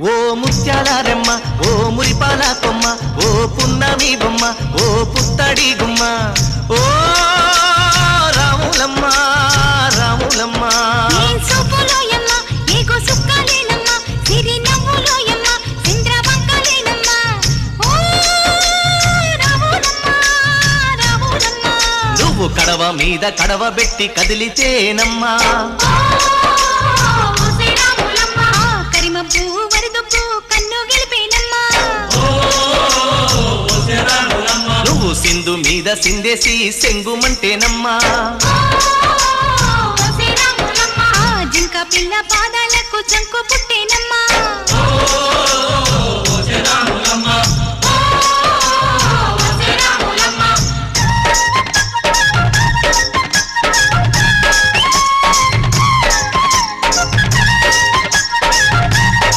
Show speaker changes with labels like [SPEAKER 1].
[SPEAKER 1] ఓ ముత్యాల రెమ్మ ఓ మురిపాల కొమ్మ ఓ పున్నమి బొమ్మ ఓ పుత్తడి గుమ్మ ఓ రాములమ్మ రాములమ్మ నువ్వు కడవ మీద కడవ పెట్టి కదిలితేనమ్మా నువ్వు సింధు మీద సిందేసి సెంగుమంటేనమ్మా
[SPEAKER 2] జింక పిల్ల పాదాలకు జంకు పుట్టేన